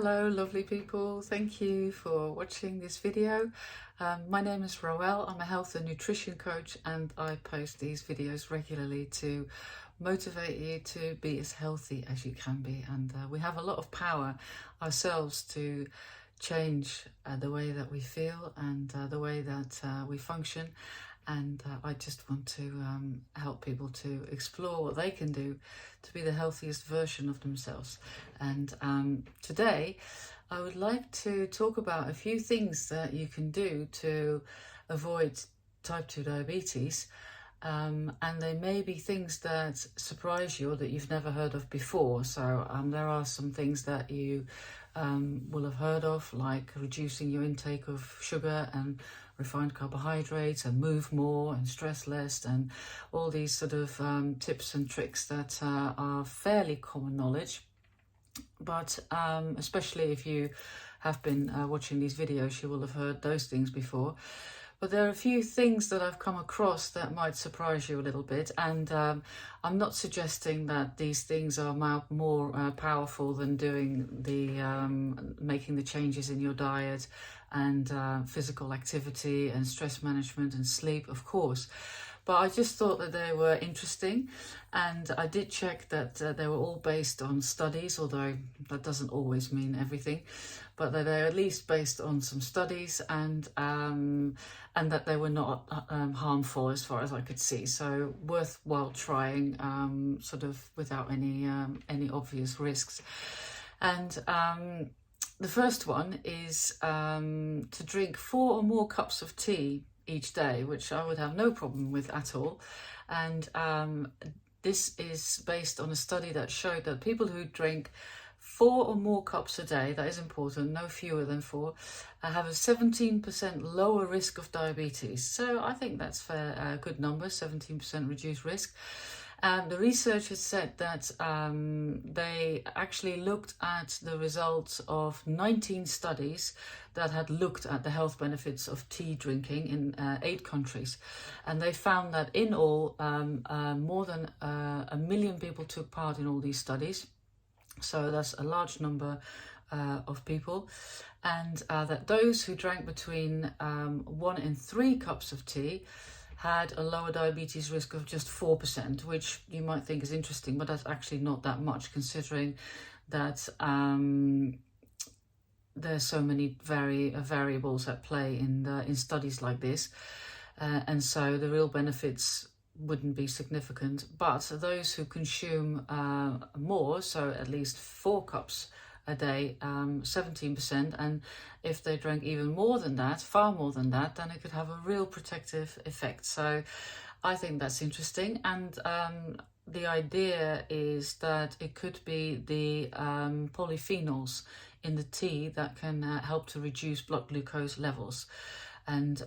Hello lovely people, thank you for watching this video. My name is Roel, I'm a health and nutrition coach and I post these videos regularly to motivate you to be as healthy as you can be, and we have a lot of power ourselves to change the way that we feel and the way that we function. And I just want to help people to explore what they can do to be the healthiest version of themselves. And today I would like to talk about a few things that you can do to avoid type 2 diabetes. And they may be things that surprise you or that you've never heard of before. So there are some things that you will have heard of, like reducing your intake of sugar and refined carbohydrates and move more and stress less, and all these sort of tips and tricks that are fairly common knowledge. But especially if you have been watching these videos, you will have heard those things before. But there are a few things that I've come across that might surprise you a little bit, and I'm not suggesting that these things are more powerful than doing making the changes in your diet and physical activity and stress management and sleep, of course. But I just thought that they were interesting, and I did check that they were all based on studies, although that doesn't always mean everything, but that they're at least based on some studies, and that they were not harmful as far as I could see. So worthwhile trying, sort of without any obvious risks. And the first one is to drink 4 or more cups of tea each day, which I would have no problem with at all. And this is based on a study that showed that people who drink 4 or more cups a day, that is important, no fewer than 4, have a 17% lower risk of diabetes. So I think that's fair, good number, 17% reduced risk. The researchers said that they actually looked at the results of 19 studies that had looked at the health benefits of tea drinking in 8 countries. And they found that in all, more than 1 million people took part in all these studies. So that's a large number of people. And that those who drank between 1 and 3 cups of tea had a lower diabetes risk of just 4%, which you might think is interesting, but that's actually not that much, considering that there's so many variables at play in studies like this, and so the real benefits wouldn't be significant. But those who consume more, so at least 4 cups a day, 17%, and if they drank even more than that, far more than that, then it could have a real protective effect. So I think that's interesting. And the idea is that it could be the polyphenols in the tea that can help to reduce blood glucose levels. And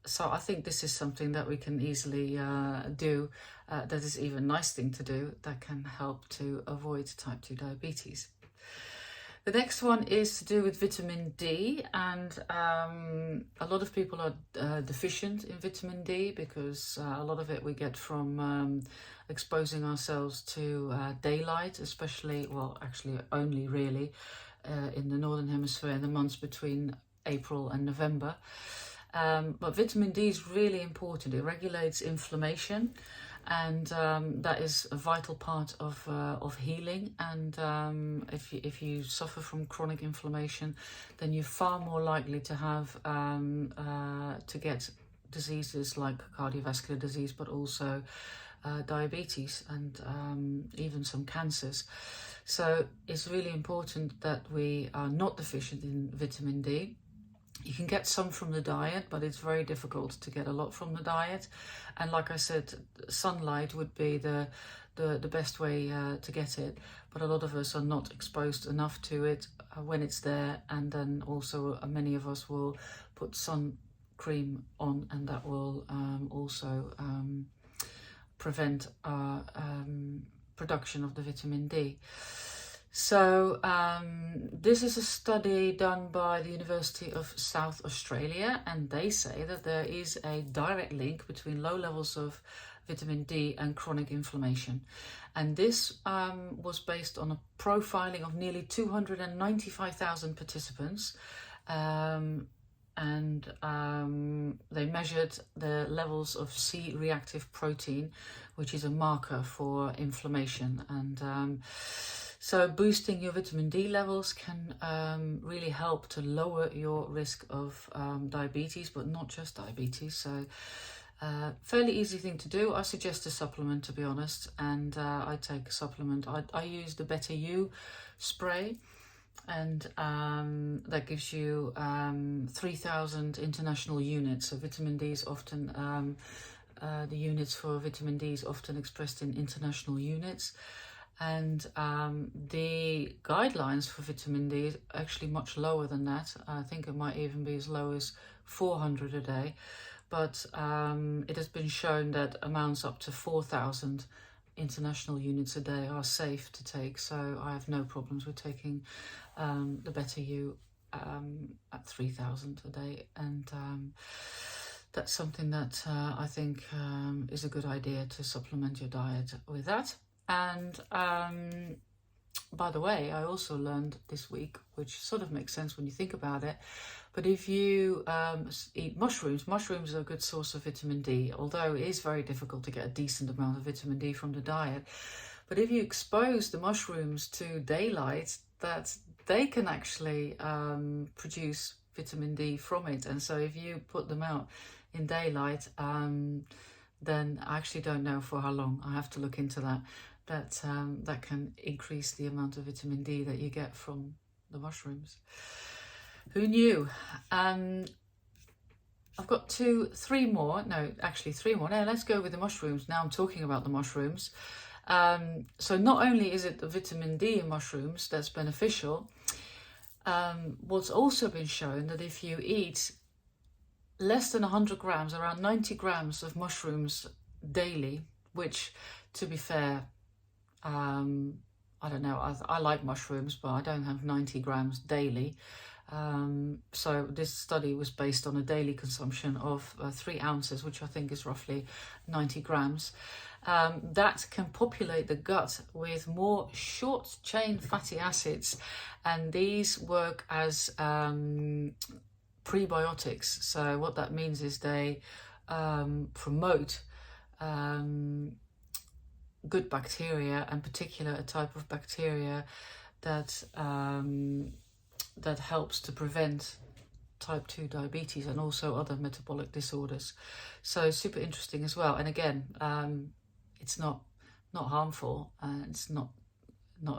so I think this is something that we can easily do, that is even a nice thing to do, that can help to avoid type 2 diabetes. The next one is to do with vitamin D, and a lot of people are deficient in vitamin D because a lot of it we get from exposing ourselves to daylight, especially, well, actually only really in the Northern Hemisphere in the months between April and November. But vitamin D is really important. It regulates inflammation, and that is a vital part of healing. And if you suffer from chronic inflammation, then you're far more likely to have to get diseases like cardiovascular disease, but also diabetes and even some cancers. So it's really important that we are not deficient in vitamin D. You can get some from the diet, but it's very difficult to get a lot from the diet. And like I said, sunlight would be the best way to get it. But a lot of us are not exposed enough to it when it's there. And then also many of us will put sun cream on, and that will also prevent our production of the vitamin D. So this is a study done by the University of South Australia, and they say that there is a direct link between low levels of vitamin D and chronic inflammation. And this was based on a profiling of nearly 295,000 participants. They measured the levels of C-reactive protein, which is a marker for inflammation. And so boosting your vitamin D levels can really help to lower your risk of diabetes, but not just diabetes. So fairly easy thing to do. I suggest a supplement, to be honest, and I take a supplement. I use the Better You spray, and that gives you 3,000 international units. So vitamin D is often, the units for vitamin D is often expressed in international units. And the guidelines for vitamin D is actually much lower than that. I think it might even be as low as 400 a day. But it has been shown that amounts up to 4,000 international units a day are safe to take. So I have no problems with taking the Better You at 3,000 a day. And that's something that I think is a good idea, to supplement your diet with that. And by the way, I also learned this week, which sort of makes sense when you think about it, but if you eat mushrooms are a good source of vitamin D, although it is very difficult to get a decent amount of vitamin D from the diet. But if you expose the mushrooms to daylight, that they can actually produce vitamin D from it. And so if you put them out in daylight, then I actually don't know for how long. I have to look into that. That can increase the amount of vitamin D that you get from the mushrooms. Who knew? I've got three more. Now, let's go with the mushrooms. Now I'm talking about the mushrooms. So not only is it the vitamin D in mushrooms that's beneficial, what's also been shown that if you eat less than 100 grams, around 90 grams of mushrooms daily, which, to be fair, I don't know, I like mushrooms, but I don't have 90 grams daily. So this study was based on a daily consumption of 3 ounces, which I think is roughly 90 grams. That can populate the gut with more short-chain fatty acids, and these work as prebiotics. So what that means is they promote good bacteria, and particular a type of bacteria that that helps to prevent type 2 diabetes and also other metabolic disorders. So super interesting as well. And again, it's not harmful, and it's not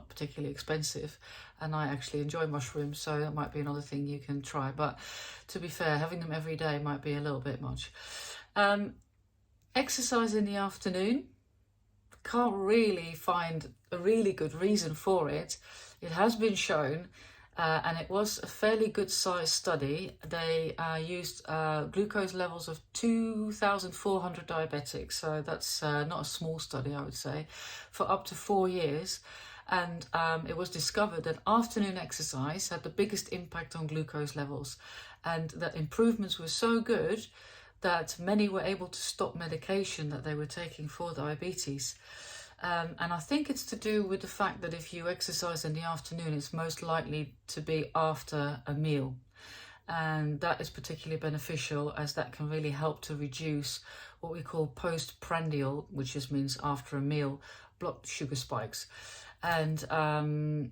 particularly expensive, and I actually enjoy mushrooms, so that might be another thing you can try. But to be fair, having them every day might be a little bit much. Exercise in the afternoon, can't really find a really good reason for it. It has been shown, and it was a fairly good sized study. They used glucose levels of 2,400 diabetics, so that's not a small study, I would say, for up to 4 years. And it was discovered that afternoon exercise had the biggest impact on glucose levels, and that improvements were so good that many were able to stop medication that they were taking for diabetes. And I think it's to do with the fact that if you exercise in the afternoon, it's most likely to be after a meal. And that is particularly beneficial, as that can really help to reduce what we call postprandial, which just means after a meal, blood sugar spikes. And the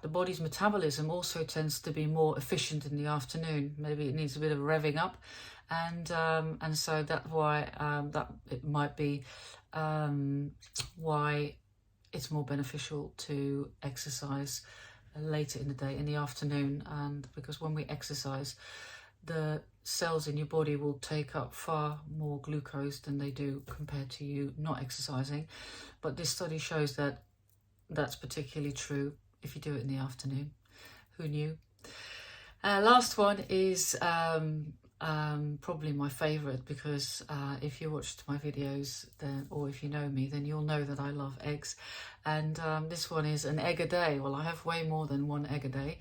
body's metabolism also tends to be more efficient in the afternoon. Maybe it needs a bit of revving up. And so that's why that it might be why it's more beneficial to exercise later in the day, in the afternoon. And because when we exercise, the cells in your body will take up far more glucose than they do compared to you not exercising. But this study shows that that's particularly true if you do it in the afternoon. Who knew? Last one is probably my favorite, because if you watched my videos, then, or if you know me, then you'll know that I love eggs. And this one is an egg a day. Well, I have way more than 1 egg a day,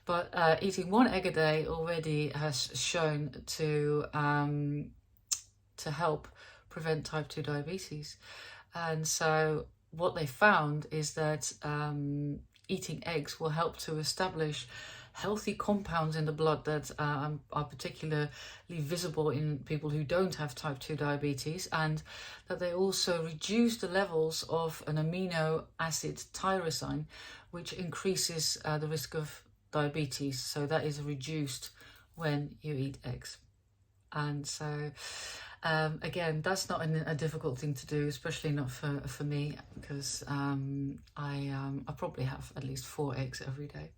but eating 1 egg a day already has shown to help prevent type 2 diabetes. And so what they found is that eating eggs will help to establish healthy compounds in the blood that are particularly visible in people who don't have type 2 diabetes, and that they also reduce the levels of an amino acid tyrosine, which increases the risk of diabetes. So that is reduced when you eat eggs. And so again, that's not a difficult thing to do, especially not for me, because I probably have at least 4 eggs every day.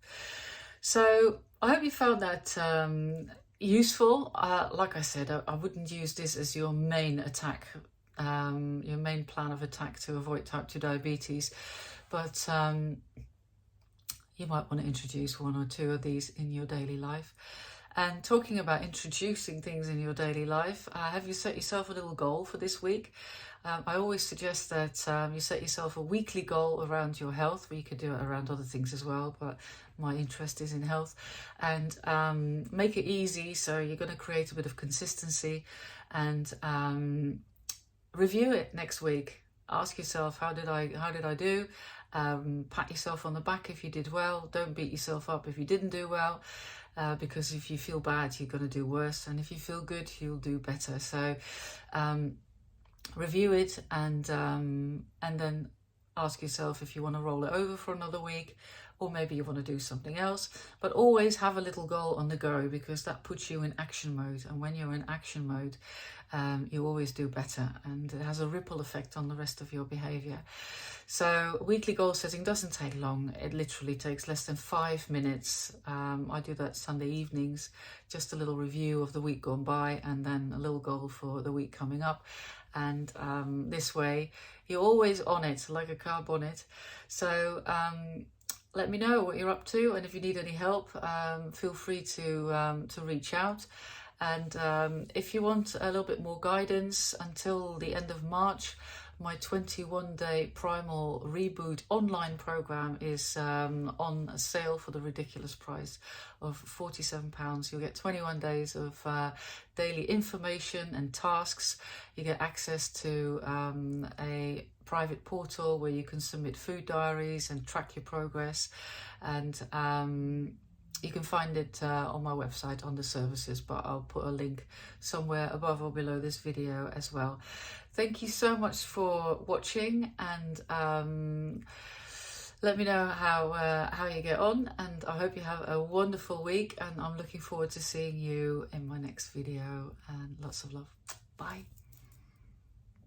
So I hope you found that useful. Like I said, I wouldn't use this as your main attack, your main plan of attack to avoid type 2 diabetes, but you might want to introduce 1 or 2 of these in your daily life. And talking about introducing things in your daily life, have you set yourself a little goal for this week? I always suggest that you set yourself a weekly goal around your health, but you could do it around other things as well, but my interest is in health. And make it easy, so you're going to create a bit of consistency, and review it next week. Ask yourself, how did I do? Pat yourself on the back if you did well. Don't beat yourself up if you didn't do well. Because if you feel bad, you're going to do worse, and if you feel good, you'll do better. So review it, and then ask yourself if you want to roll it over for another week, or maybe you want to do something else. But always have a little goal on the go, because that puts you in action mode, and when you're in action mode, you always do better, and it has a ripple effect on the rest of your behavior. So weekly goal setting doesn't take long. It literally takes less than 5 minutes. I do that Sunday evenings, just a little review of the week gone by, and then a little goal for the week coming up. And this way you're always on it, like a car bonnet. So let me know what you're up to, and if you need any help, feel free to reach out. And if you want a little bit more guidance, until the end of March, my 21-day Primal Reboot online program is on sale for the ridiculous price of £47. You'll get 21 days of daily information and tasks. You get access to a private portal where you can submit food diaries and track your progress, and you can find it on my website under services, but I'll put a link somewhere above or below this video as well. Thank you so much for watching, and let me know how you get on, and I hope you have a wonderful week, and I'm looking forward to seeing you in my next video, and lots of love. Bye.